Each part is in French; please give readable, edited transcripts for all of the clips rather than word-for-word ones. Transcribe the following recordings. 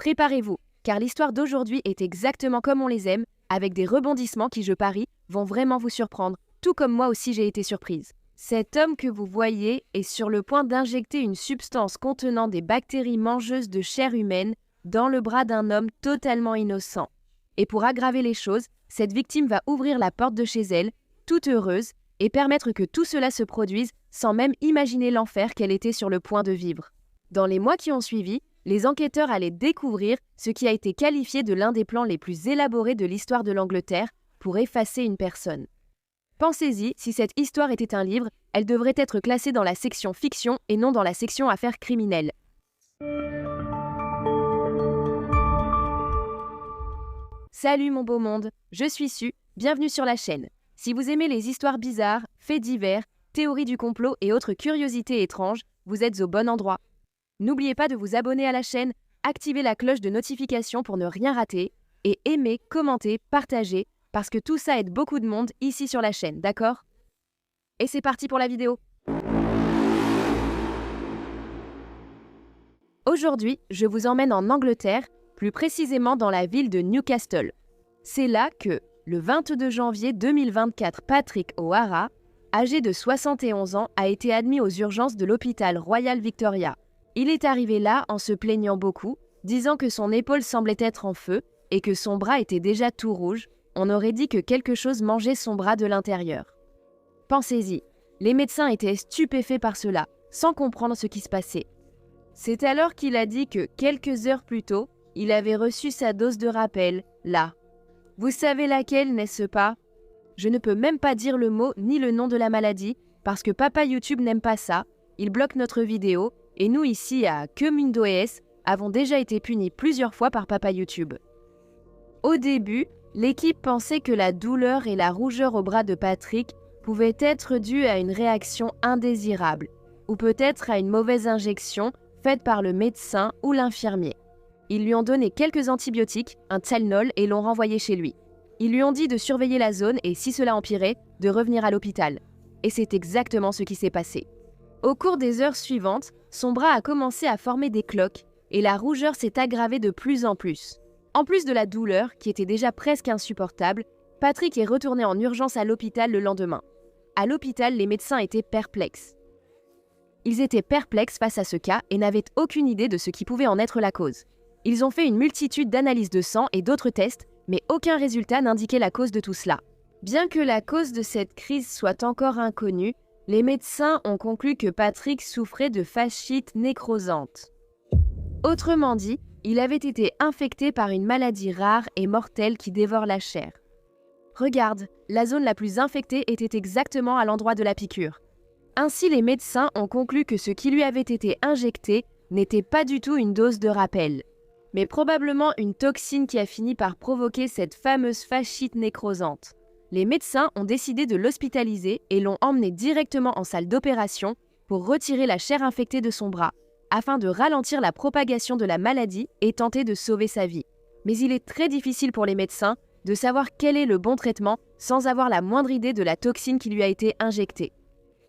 Préparez-vous, car l'histoire d'aujourd'hui est exactement comme on les aime, avec des rebondissements qui, je parie, vont vraiment vous surprendre, tout comme moi aussi j'ai été surprise. Cet homme que vous voyez est sur le point d'injecter une substance contenant des bactéries mangeuses de chair humaine dans le bras d'un homme totalement innocent. Et pour aggraver les choses, cette victime va ouvrir la porte de chez elle, toute heureuse, et permettre que tout cela se produise sans même imaginer l'enfer qu'elle était sur le point de vivre. Dans les mois qui ont suivi, les enquêteurs allaient découvrir ce qui a été qualifié de l'un des plans les plus élaborés de l'histoire de l'Angleterre pour effacer une personne. Pensez-y, si cette histoire était un livre, elle devrait être classée dans la section fiction et non dans la section affaires criminelles. Salut mon beau monde, je suis Su, bienvenue sur la chaîne. Si vous aimez les histoires bizarres, faits divers, théories du complot et autres curiosités étranges, vous êtes au bon endroit. N'oubliez pas de vous abonner à la chaîne, activer la cloche de notification pour ne rien rater, et aimer, commenter, partager, parce que tout ça aide beaucoup de monde ici sur la chaîne, d'accord? Et c'est parti pour la vidéo. Aujourd'hui, je vous emmène en Angleterre, plus précisément dans la ville de Newcastle. C'est là que, le 22 janvier 2024, Patrick O'Hara, âgé de 71 ans, a été admis aux urgences de l'hôpital Royal Victoria. Il est arrivé là en se plaignant beaucoup, disant que son épaule semblait être en feu et que son bras était déjà tout rouge. On aurait dit que quelque chose mangeait son bras de l'intérieur. Pensez-y, les médecins étaient stupéfaits par cela, sans comprendre ce qui se passait. C'est alors qu'il a dit que quelques heures plus tôt, il avait reçu sa dose de rappel, là. Vous savez laquelle, n'est-ce pas? Je ne peux même pas dire le mot ni le nom de la maladie, parce que Papa YouTube n'aime pas ça, il bloque notre vidéo, et nous ici à Commundoes avons déjà été punis plusieurs fois par Papa YouTube. Au début, l'équipe pensait que la douleur et la rougeur au bras de Patrick pouvaient être dues à une réaction indésirable, ou peut-être à une mauvaise injection faite par le médecin ou l'infirmier. Ils lui ont donné quelques antibiotiques, un Tylenol, et l'ont renvoyé chez lui. Ils lui ont dit de surveiller la zone et, si cela empirait, de revenir à l'hôpital. Et c'est exactement ce qui s'est passé. Au cours des heures suivantes, son bras a commencé à former des cloques et la rougeur s'est aggravée de plus en plus. En plus de la douleur, qui était déjà presque insupportable, Patrick est retourné en urgence à l'hôpital le lendemain. À l'hôpital, les médecins étaient perplexes. Ils étaient perplexes face à ce cas et n'avaient aucune idée de ce qui pouvait en être la cause. Ils ont fait une multitude d'analyses de sang et d'autres tests, mais aucun résultat n'indiquait la cause de tout cela. Bien que la cause de cette crise soit encore inconnue, les médecins ont conclu que Patrick souffrait de fascite nécrosante. Autrement dit, il avait été infecté par une maladie rare et mortelle qui dévore la chair. Regarde, la zone la plus infectée était exactement à l'endroit de la piqûre. Ainsi, les médecins ont conclu que ce qui lui avait été injecté n'était pas du tout une dose de rappel, mais probablement une toxine qui a fini par provoquer cette fameuse fascite nécrosante. Les médecins ont décidé de l'hospitaliser et l'ont emmené directement en salle d'opération pour retirer la chair infectée de son bras, afin de ralentir la propagation de la maladie et tenter de sauver sa vie. Mais il est très difficile pour les médecins de savoir quel est le bon traitement sans avoir la moindre idée de la toxine qui lui a été injectée.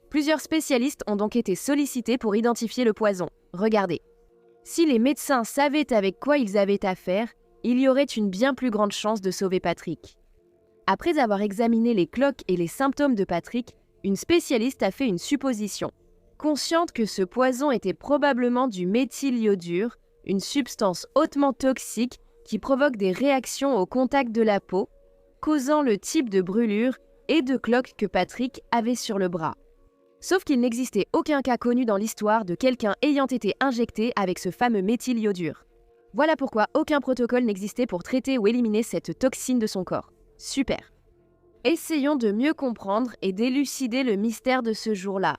Plusieurs spécialistes ont donc été sollicités pour identifier le poison. Regardez. Si les médecins savaient avec quoi ils avaient affaire, il y aurait une bien plus grande chance de sauver Patrick. Après avoir examiné les cloques et les symptômes de Patrick, une spécialiste a fait une supposition. Consciente que ce poison était probablement du méthyliodure, une substance hautement toxique qui provoque des réactions au contact de la peau, causant le type de brûlure et de cloques que Patrick avait sur le bras. Sauf qu'il n'existait aucun cas connu dans l'histoire de quelqu'un ayant été injecté avec ce fameux méthyliodure. Voilà pourquoi aucun protocole n'existait pour traiter ou éliminer cette toxine de son corps. Super. Essayons de mieux comprendre et d'élucider le mystère de ce jour-là.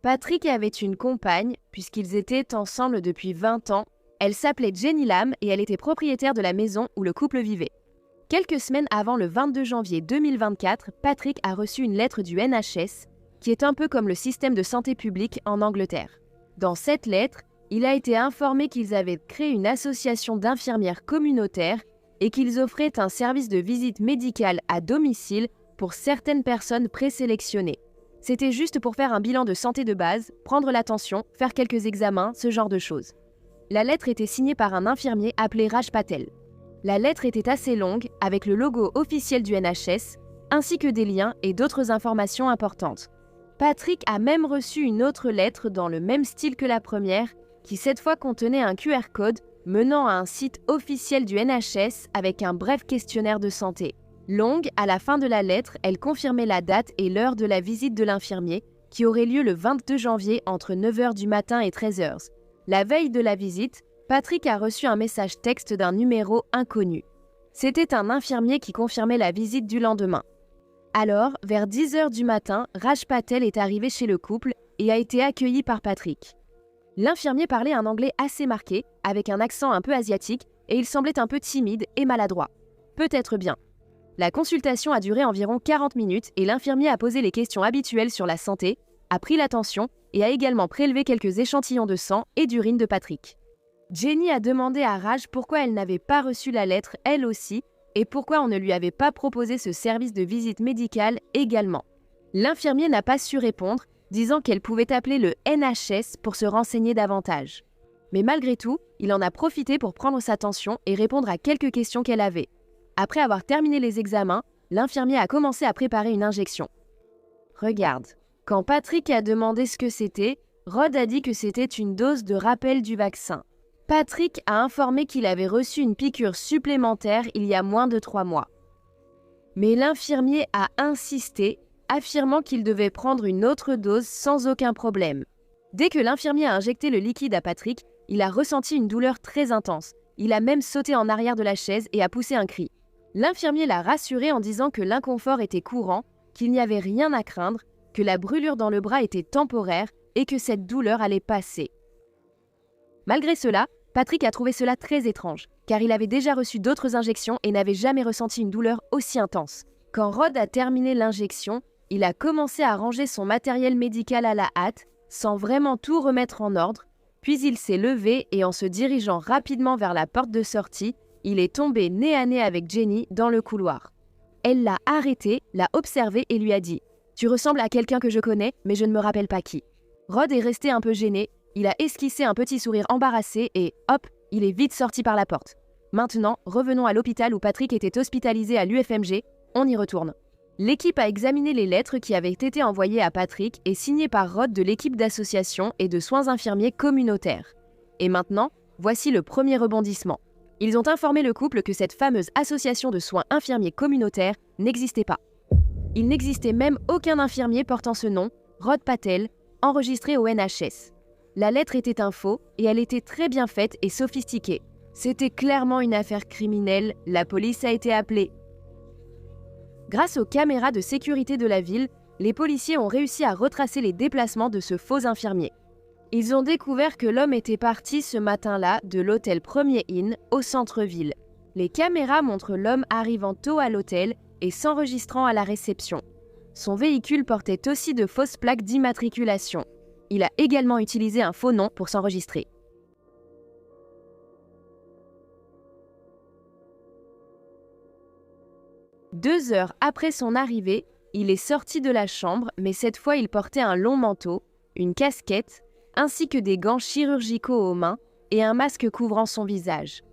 Patrick avait une compagne, puisqu'ils étaient ensemble depuis 20 ans. Elle s'appelait Jenny Lam et elle était propriétaire de la maison où le couple vivait. Quelques semaines avant le 22 janvier 2024, Patrick a reçu une lettre du NHS, qui est un peu comme le système de santé publique en Angleterre. Dans cette lettre, il a été informé qu'ils avaient créé une association d'infirmières communautaires et qu'ils offraient un service de visite médicale à domicile pour certaines personnes présélectionnées. C'était juste pour faire un bilan de santé de base, prendre la tension, faire quelques examens, ce genre de choses. La lettre était signée par un infirmier appelé Raj Patel. La lettre était assez longue, avec le logo officiel du NHS, ainsi que des liens et d'autres informations importantes. Patrick a même reçu une autre lettre dans le même style que la première, qui cette fois contenait un QR code menant à un site officiel du NHS avec un bref questionnaire de santé. Longue, à la fin de la lettre, elle confirmait la date et l'heure de la visite de l'infirmier, qui aurait lieu le 22 janvier entre 9h du matin et 13h. La veille de la visite, Patrick a reçu un message texte d'un numéro inconnu. C'était un infirmier qui confirmait la visite du lendemain. Alors, vers 10h du matin, Raj Patel est arrivé chez le couple et a été accueilli par Patrick. L'infirmier parlait un anglais assez marqué, avec un accent un peu asiatique, et il semblait un peu timide et maladroit. Peut-être bien. La consultation a duré environ 40 minutes et l'infirmier a posé les questions habituelles sur la santé, a pris la tension et a également prélevé quelques échantillons de sang et d'urine de Patrick. Jenny a demandé à Raj pourquoi elle n'avait pas reçu la lettre elle aussi et pourquoi on ne lui avait pas proposé ce service de visite médicale également. L'infirmier n'a pas su répondre, disant qu'elle pouvait appeler le NHS pour se renseigner davantage. Mais malgré tout, il en a profité pour prendre sa tension et répondre à quelques questions qu'elle avait. Après avoir terminé les examens, l'infirmier a commencé à préparer une injection. Regarde, quand Patrick a demandé ce que c'était, Rod a dit que c'était une dose de rappel du vaccin. Patrick a informé qu'il avait reçu une piqûre supplémentaire il y a moins de 3 mois. Mais l'infirmier a insisté, affirmant qu'il devait prendre une autre dose sans aucun problème. Dès que l'infirmier a injecté le liquide à Patrick, il a ressenti une douleur très intense. Il a même sauté en arrière de la chaise et a poussé un cri. L'infirmier l'a rassuré en disant que l'inconfort était courant, qu'il n'y avait rien à craindre, que la brûlure dans le bras était temporaire et que cette douleur allait passer. Malgré cela, Patrick a trouvé cela très étrange, car il avait déjà reçu d'autres injections et n'avait jamais ressenti une douleur aussi intense. Quand Rod a terminé l'injection, il a commencé à ranger son matériel médical à la hâte, sans vraiment tout remettre en ordre, puis il s'est levé et en se dirigeant rapidement vers la porte de sortie, il est tombé nez à nez avec Jenny dans le couloir. Elle l'a arrêté, l'a observé et lui a dit « Tu ressembles à quelqu'un que je connais, mais je ne me rappelle pas qui ». Rod est resté un peu gêné, il a esquissé un petit sourire embarrassé et hop, il est vite sorti par la porte. Maintenant, revenons à l'hôpital où Patrick était hospitalisé à l'UFMG, on y retourne. L'équipe a examiné les lettres qui avaient été envoyées à Patrick et signées par Rod de l'équipe d'association et de soins infirmiers communautaires. Et maintenant, voici le premier rebondissement. Ils ont informé le couple que cette fameuse association de soins infirmiers communautaires n'existait pas. Il n'existait même aucun infirmier portant ce nom, Rod Patel, enregistré au NHS. La lettre était un faux et elle était très bien faite et sophistiquée. C'était clairement une affaire criminelle, la police a été appelée. Grâce aux caméras de sécurité de la ville, les policiers ont réussi à retracer les déplacements de ce faux infirmier. Ils ont découvert que l'homme était parti ce matin-là de l'hôtel Premier Inn au centre-ville. Les caméras montrent l'homme arrivant tôt à l'hôtel et s'enregistrant à la réception. Son véhicule portait aussi de fausses plaques d'immatriculation. Il a également utilisé un faux nom pour s'enregistrer. Deux heures après son arrivée, il est sorti de la chambre, mais cette fois il portait un long manteau, une casquette, ainsi que des gants chirurgicaux aux mains et un masque couvrant son visage.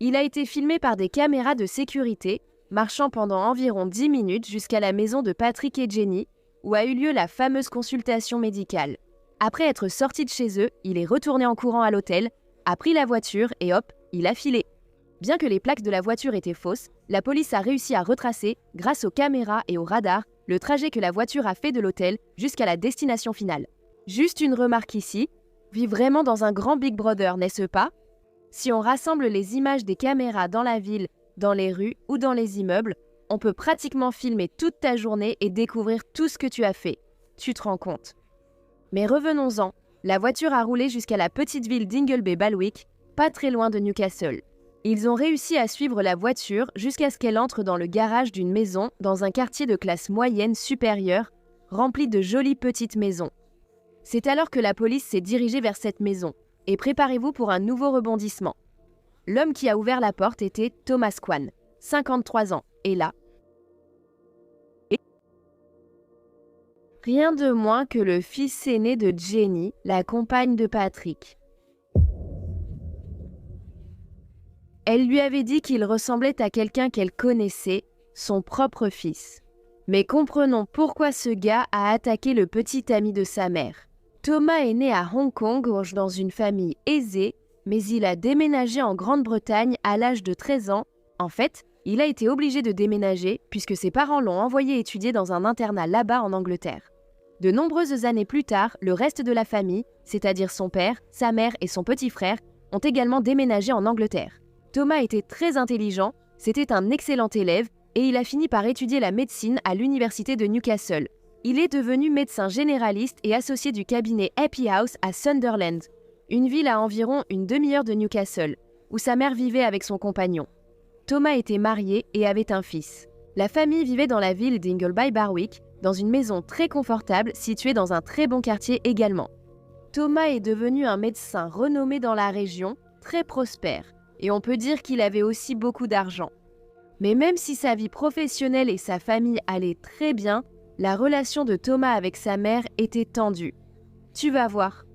Il a été filmé par des caméras de sécurité, marchant pendant environ 10 minutes jusqu'à la maison de Patrick et Jenny, où a eu lieu la fameuse consultation médicale. Après être sorti de chez eux, il est retourné en courant à l'hôtel, a pris la voiture et hop, il a filé. Bien que les plaques de la voiture étaient fausses, la police a réussi à retracer, grâce aux caméras et au radar, le trajet que la voiture a fait de l'hôtel jusqu'à la destination finale. Juste une remarque ici, vit vraiment dans un grand Big Brother, n'est-ce pas? Si on rassemble les images des caméras dans la ville, dans les rues ou dans les immeubles, on peut pratiquement filmer toute ta journée et découvrir tout ce que tu as fait. Tu te rends compte? Mais revenons-en. La voiture a roulé jusqu'à la petite ville d'Ingleby-Balwick, pas très loin de Newcastle. Ils ont réussi à suivre la voiture jusqu'à ce qu'elle entre dans le garage d'une maison dans un quartier de classe moyenne supérieure, rempli de jolies petites maisons. C'est alors que la police s'est dirigée vers cette maison. Et préparez-vous pour un nouveau rebondissement. L'homme qui a ouvert la porte était Thomas Kwan, 53 ans, et là, Rien de moins que le fils aîné de Jenny, la compagne de Patrick. Elle lui avait dit qu'il ressemblait à quelqu'un qu'elle connaissait, son propre fils. Mais comprenons pourquoi ce gars a attaqué le petit ami de sa mère. Thomas est né à Hong Kong dans une famille aisée, mais il a déménagé en Grande-Bretagne à l'âge de 13 ans. En fait, il a été obligé de déménager puisque ses parents l'ont envoyé étudier dans un internat là-bas en Angleterre. De nombreuses années plus tard, le reste de la famille, c'est-à-dire son père, sa mère et son petit frère, ont également déménagé en Angleterre. Thomas était très intelligent, c'était un excellent élève et il a fini par étudier la médecine à l'université de Newcastle. Il est devenu médecin généraliste et associé du cabinet Happy House à Sunderland, une ville à environ une demi-heure de Newcastle, où sa mère vivait avec son compagnon. Thomas était marié et avait un fils. La famille vivait dans la ville d'Ingleby-Barwick, dans une maison très confortable située dans un très bon quartier également. Thomas est devenu un médecin renommé dans la région, très prospère, et on peut dire qu'il avait aussi beaucoup d'argent. Mais même si sa vie professionnelle et sa famille allaient très bien, la relation de Thomas avec sa mère était tendue. Tu vas voir.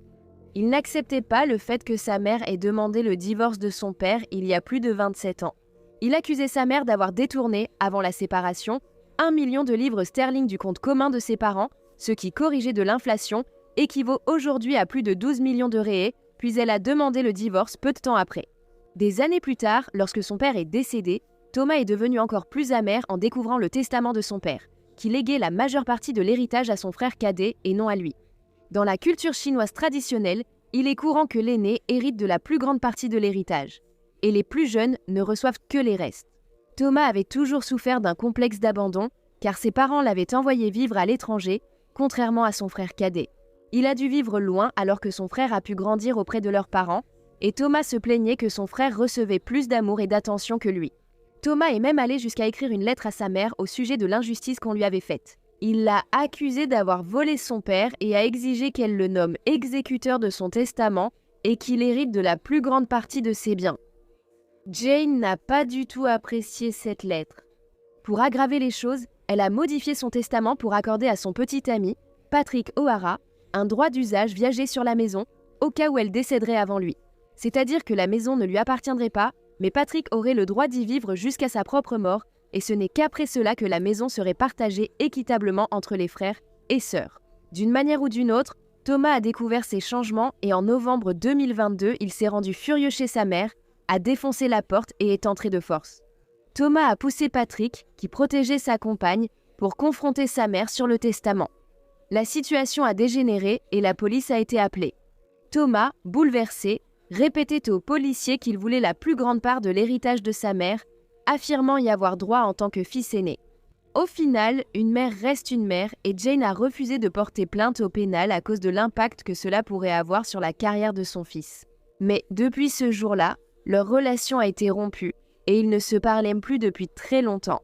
Il n'acceptait pas le fait que sa mère ait demandé le divorce de son père il y a plus de 27 ans. Il accusait sa mère d'avoir détourné, avant la séparation, 1 million de livres sterling du compte commun de ses parents, ce qui, corrigé de l'inflation, équivaut aujourd'hui à plus de 12 millions de réés, puis elle a demandé le divorce peu de temps après. Des années plus tard, lorsque son père est décédé, Thomas est devenu encore plus amer en découvrant le testament de son père, qui léguait la majeure partie de l'héritage à son frère cadet et non à lui. Dans la culture chinoise traditionnelle, il est courant que l'aîné hérite de la plus grande partie de l'héritage, et les plus jeunes ne reçoivent que les restes. Thomas avait toujours souffert d'un complexe d'abandon, car ses parents l'avaient envoyé vivre à l'étranger, contrairement à son frère cadet. Il a dû vivre loin alors que son frère a pu grandir auprès de leurs parents, et Thomas se plaignait que son frère recevait plus d'amour et d'attention que lui. Thomas est même allé jusqu'à écrire une lettre à sa mère au sujet de l'injustice qu'on lui avait faite. Il l'a accusée d'avoir volé son père et a exigé qu'elle le nomme exécuteur de son testament et qu'il hérite de la plus grande partie de ses biens. Jane n'a pas du tout apprécié cette lettre. Pour aggraver les choses, elle a modifié son testament pour accorder à son petit ami, Patrick O'Hara, un droit d'usage viager sur la maison au cas où elle décéderait avant lui. C'est-à-dire que la maison ne lui appartiendrait pas, mais Patrick aurait le droit d'y vivre jusqu'à sa propre mort, et ce n'est qu'après cela que la maison serait partagée équitablement entre les frères et sœurs. D'une manière ou d'une autre, Thomas a découvert ces changements et en novembre 2022, il s'est rendu furieux chez sa mère, a défoncé la porte et est entré de force. Thomas a poussé Patrick, qui protégeait sa compagne, pour confronter sa mère sur le testament. La situation a dégénéré et la police a été appelée. Thomas, bouleversé, répétait aux policiers qu'il voulait la plus grande part de l'héritage de sa mère, affirmant y avoir droit en tant que fils aîné. Au final, une mère reste une mère et Jane a refusé de porter plainte au pénal à cause de l'impact que cela pourrait avoir sur la carrière de son fils. Mais depuis ce jour-là, leur relation a été rompue et ils ne se parlaient plus depuis très longtemps.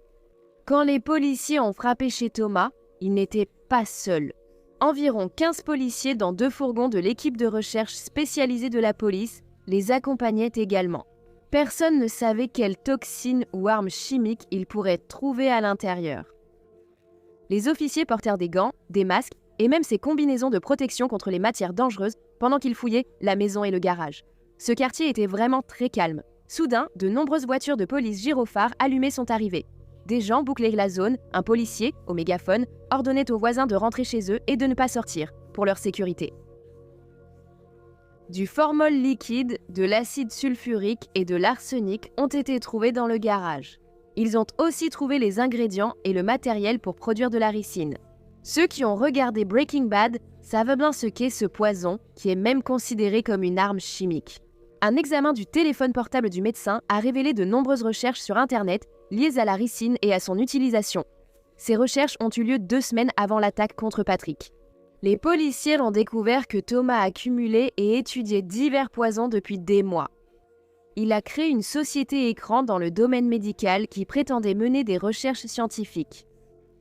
Quand les policiers ont frappé chez Thomas, il n'était pas seul. Environ 15 policiers dans 2 fourgons de l'équipe de recherche spécialisée de la police les accompagnaient également. Personne ne savait quelle toxine ou arme chimique ils pourraient trouver à l'intérieur. Les officiers portèrent des gants, des masques et même ces combinaisons de protection contre les matières dangereuses pendant qu'ils fouillaient la maison et le garage. Ce quartier était vraiment très calme. Soudain, de nombreuses voitures de police gyrophares allumées sont arrivées. Des gens bouclaient la zone, un policier, au mégaphone, ordonnait aux voisins de rentrer chez eux et de ne pas sortir, pour leur sécurité. Du formol liquide, de l'acide sulfurique et de l'arsenic ont été trouvés dans le garage. Ils ont aussi trouvé les ingrédients et le matériel pour produire de la ricine. Ceux qui ont regardé Breaking Bad savent bien ce qu'est ce poison, qui est même considéré comme une arme chimique. Un examen du téléphone portable du médecin a révélé de nombreuses recherches sur Internet liées à la ricine et à son utilisation. Ces recherches ont eu lieu 2 semaines avant l'attaque contre Patrick. Les policiers ont découvert que Thomas a cumulé et étudié divers poisons depuis des mois. Il a créé une société écran dans le domaine médical qui prétendait mener des recherches scientifiques.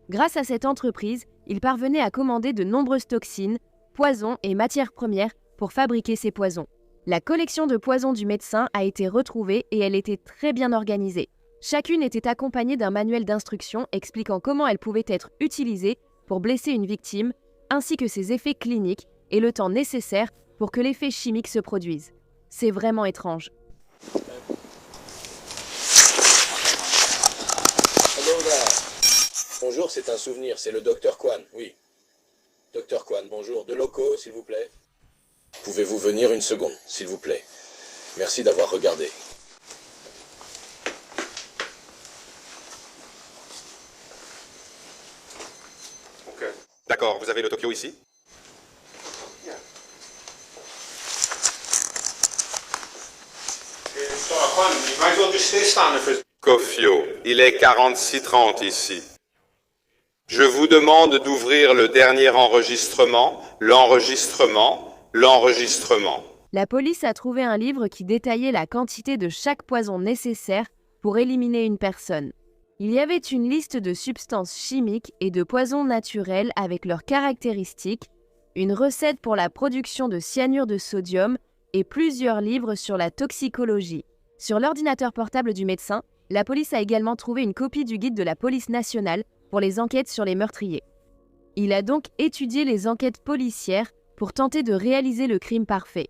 Grâce à cette entreprise, il parvenait à commander de nombreuses toxines, poisons et matières premières pour fabriquer ces poisons. La collection de poisons du médecin a été retrouvée et elle était très bien organisée. Chacune était accompagnée d'un manuel d'instructions expliquant comment elle pouvait être utilisée pour blesser une victime, ainsi que ses effets cliniques et le temps nécessaire pour que l'effet chimique se produise. C'est vraiment étrange. Hello there. Bonjour, c'est un souvenir, c'est le docteur Kwan, oui. Docteur Kwan, bonjour. De locaux, s'il vous plaît. Pouvez-vous venir une seconde, s'il vous plaît? Merci d'avoir regardé. Ok. D'accord, vous avez le Tokyo ici? Kofio, il est 46h30 ici. Je vous demande d'ouvrir le dernier enregistrement, l'enregistrement. La police a trouvé un livre qui détaillait la quantité de chaque poison nécessaire pour éliminer une personne. Il y avait une liste de substances chimiques et de poisons naturels avec leurs caractéristiques, une recette pour la production de cyanure de sodium et plusieurs livres sur la toxicologie. Sur l'ordinateur portable du médecin, la police a également trouvé une copie du guide de la police nationale pour les enquêtes sur les meurtriers. Il a donc étudié les enquêtes policières pour tenter de réaliser le crime parfait.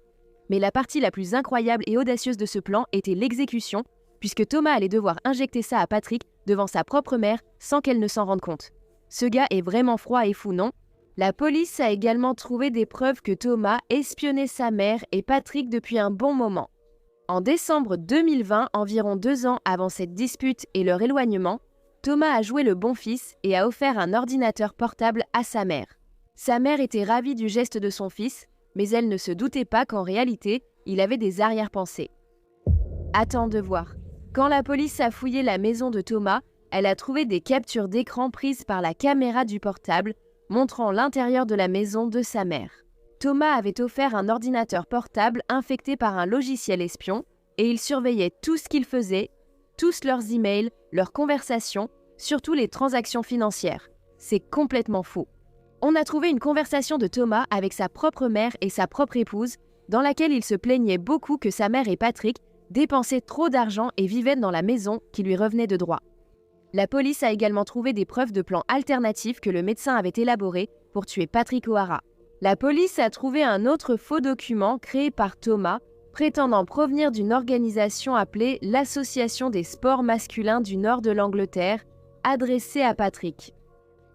Mais la partie la plus incroyable et audacieuse de ce plan était l'exécution, puisque Thomas allait devoir injecter ça à Patrick devant sa propre mère sans qu'elle ne s'en rende compte. Ce gars est vraiment froid et fou, non? La police a également trouvé des preuves que Thomas espionnait sa mère et Patrick depuis un bon moment. En décembre 2020, environ 2 ans avant cette dispute et leur éloignement, Thomas a joué le bon fils et a offert un ordinateur portable à sa mère. Sa mère était ravie du geste de son fils, mais elle ne se doutait pas qu'en réalité, il avait des arrière-pensées. Attends de voir. Quand la police a fouillé la maison de Thomas, elle a trouvé des captures d'écran prises par la caméra du portable, montrant l'intérieur de la maison de sa mère. Thomas avait offert un ordinateur portable infecté par un logiciel espion et il surveillait tout ce qu'ils faisaient, tous leurs emails, leurs conversations, surtout les transactions financières. C'est complètement fou. On a trouvé une conversation de Thomas avec sa propre mère et sa propre épouse, dans laquelle il se plaignait beaucoup que sa mère et Patrick dépensaient trop d'argent et vivaient dans la maison qui lui revenait de droit. La police a également trouvé des preuves de plans alternatifs que le médecin avait élaborés pour tuer Patrick O'Hara. La police a trouvé un autre faux document créé par Thomas, prétendant provenir d'une organisation appelée l'Association des sports masculins du nord de l'Angleterre, adressée à Patrick.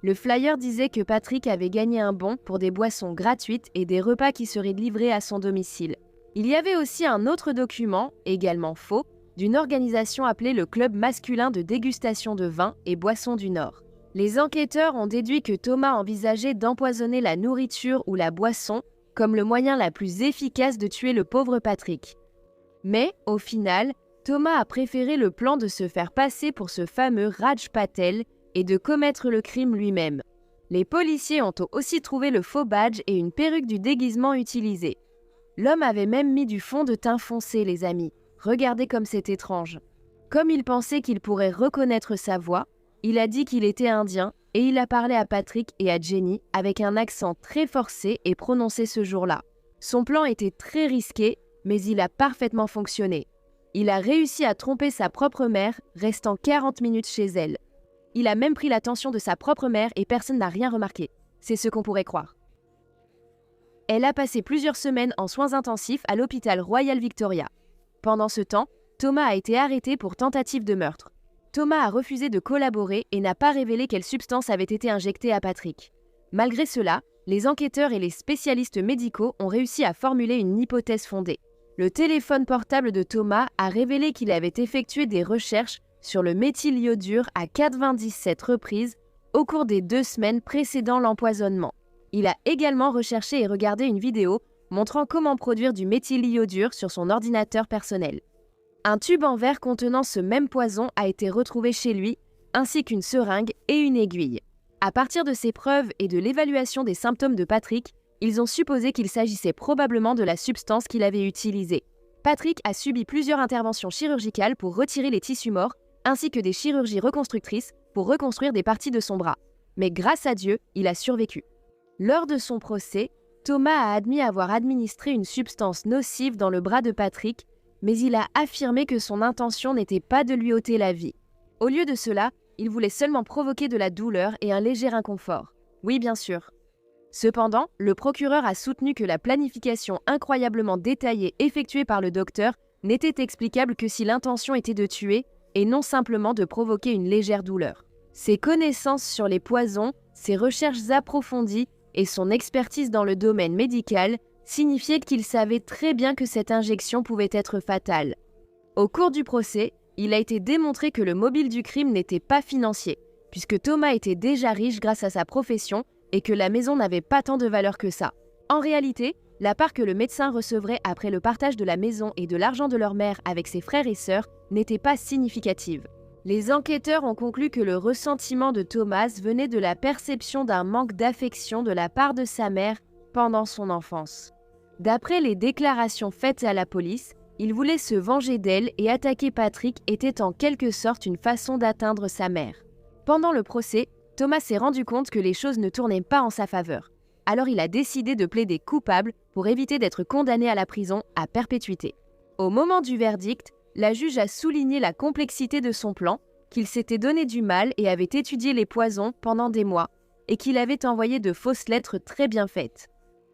Le flyer disait que Patrick avait gagné un bon pour des boissons gratuites et des repas qui seraient livrés à son domicile. Il y avait aussi un autre document, également faux, d'une organisation appelée le Club masculin de dégustation de vin et boissons du Nord. Les enquêteurs ont déduit que Thomas envisageait d'empoisonner la nourriture ou la boisson comme le moyen le plus efficace de tuer le pauvre Patrick. Mais, au final, Thomas a préféré le plan de se faire passer pour ce fameux Raj Patel et de commettre le crime lui-même. Les policiers ont aussi trouvé le faux badge et une perruque du déguisement utilisée. L'homme avait même mis du fond de teint foncé, les amis. Regardez comme c'est étrange. Comme il pensait qu'il pourrait reconnaître sa voix, il a dit qu'il était indien et il a parlé à Patrick et à Jenny avec un accent très forcé et prononcé ce jour-là. Son plan était très risqué, mais il a parfaitement fonctionné. Il a réussi à tromper sa propre mère, restant 40 minutes chez elle. Il a même pris l'attention de sa propre mère et personne n'a rien remarqué. C'est ce qu'on pourrait croire. Elle a passé plusieurs semaines en soins intensifs à l'hôpital Royal Victoria. Pendant ce temps, Thomas a été arrêté pour tentative de meurtre. Thomas a refusé de collaborer et n'a pas révélé quelle substance avait été injectée à Patrick. Malgré cela, les enquêteurs et les spécialistes médicaux ont réussi à formuler une hypothèse fondée. Le téléphone portable de Thomas a révélé qu'il avait effectué des recherches sur le méthyliodure à 97 reprises au cours des 2 semaines précédant l'empoisonnement. Il a également recherché et regardé une vidéo montrant comment produire du méthyliodure sur son ordinateur personnel. Un tube en verre contenant ce même poison a été retrouvé chez lui, ainsi qu'une seringue et une aiguille. À partir de ces preuves et de l'évaluation des symptômes de Patrick, ils ont supposé qu'il s'agissait probablement de la substance qu'il avait utilisée. Patrick a subi plusieurs interventions chirurgicales pour retirer les tissus morts, ainsi que des chirurgies reconstructrices pour reconstruire des parties de son bras. Mais grâce à Dieu, il a survécu. Lors de son procès, Thomas a admis avoir administré une substance nocive dans le bras de Patrick, mais il a affirmé que son intention n'était pas de lui ôter la vie. Au lieu de cela, il voulait seulement provoquer de la douleur et un léger inconfort. Oui, bien sûr. Cependant, le procureur a soutenu que la planification incroyablement détaillée effectuée par le docteur n'était explicable que si l'intention était de tuer et non simplement de provoquer une légère douleur. Ses connaissances sur les poisons, ses recherches approfondies et son expertise dans le domaine médical signifiaient qu'il savait très bien que cette injection pouvait être fatale. Au cours du procès, il a été démontré que le mobile du crime n'était pas financier, puisque Thomas était déjà riche grâce à sa profession et que la maison n'avait pas tant de valeur que ça. En réalité, la part que le médecin recevrait après le partage de la maison et de l'argent de leur mère avec ses frères et sœurs n'était pas significative. Les enquêteurs ont conclu que le ressentiment de Thomas venait de la perception d'un manque d'affection de la part de sa mère pendant son enfance. D'après les déclarations faites à la police, il voulait se venger d'elle et attaquer Patrick était en quelque sorte une façon d'atteindre sa mère. Pendant le procès, Thomas s'est rendu compte que les choses ne tournaient pas en sa faveur. Alors il a décidé de plaider coupable pour éviter d'être condamné à la prison à perpétuité. Au moment du verdict, la juge a souligné la complexité de son plan, qu'il s'était donné du mal et avait étudié les poisons pendant des mois, et qu'il avait envoyé de fausses lettres très bien faites.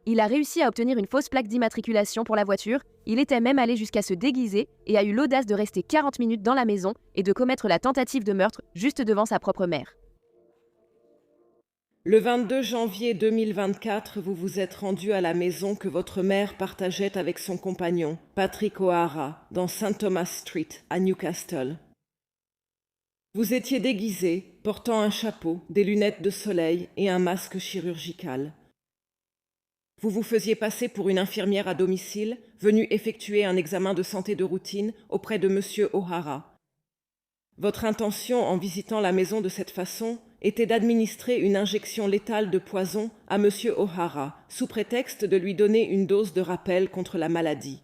Il a réussi à obtenir une fausse plaque d'immatriculation pour la voiture, il était même allé jusqu'à se déguiser et a eu l'audace de rester 40 minutes dans la maison et de commettre la tentative de meurtre juste devant sa propre mère. Le 22 janvier 2024, vous vous êtes rendu à la maison que votre mère partageait avec son compagnon, Patrick O'Hara, dans St. Thomas Street, à Newcastle. Vous étiez déguisé, portant un chapeau, des lunettes de soleil et un masque chirurgical. Vous vous faisiez passer pour une infirmière à domicile, venue effectuer un examen de santé de routine auprès de M. O'Hara. Votre intention en visitant la maison de cette façon était d'administrer une injection létale de poison à M. O'Hara, sous prétexte de lui donner une dose de rappel contre la maladie.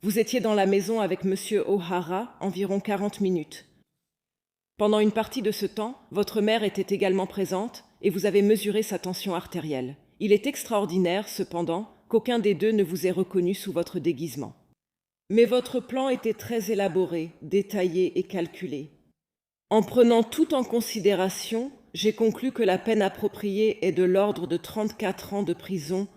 Vous étiez dans la maison avec M. O'Hara environ 40 minutes. Pendant une partie de ce temps, votre mère était également présente et vous avez mesuré sa tension artérielle. Il est extraordinaire, cependant, qu'aucun des deux ne vous ait reconnu sous votre déguisement. Mais votre plan était très élaboré, détaillé et calculé. En prenant tout en considération, j'ai conclu que la peine appropriée est de l'ordre de 34 ans de prison.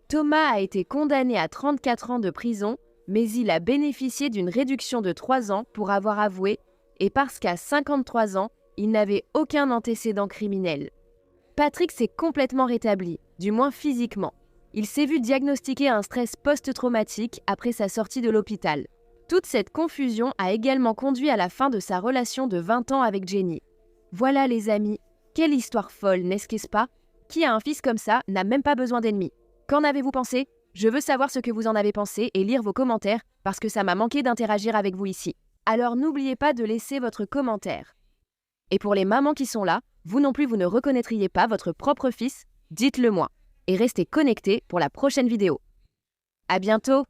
Thomas a été condamné à 34 ans de prison, mais il a bénéficié d'une réduction de 3 ans pour avoir avoué, et parce qu'à 53 ans, il n'avait aucun antécédent criminel. Patrick s'est complètement rétabli, du moins physiquement. Il s'est vu diagnostiquer un stress post-traumatique après sa sortie de l'hôpital. Toute cette confusion a également conduit à la fin de sa relation de 20 ans avec Jenny. Voilà les amis, quelle histoire folle, n'est-ce pas? Qui a un fils comme ça n'a même pas besoin d'ennemis. Qu'en avez-vous pensé? Je veux savoir ce que vous en avez pensé et lire vos commentaires parce que ça m'a manqué d'interagir avec vous ici. Alors n'oubliez pas de laisser votre commentaire. Et pour les mamans qui sont là, vous non plus vous ne reconnaîtriez pas votre propre fils? Dites-le moi. Et restez connectés pour la prochaine vidéo. À bientôt!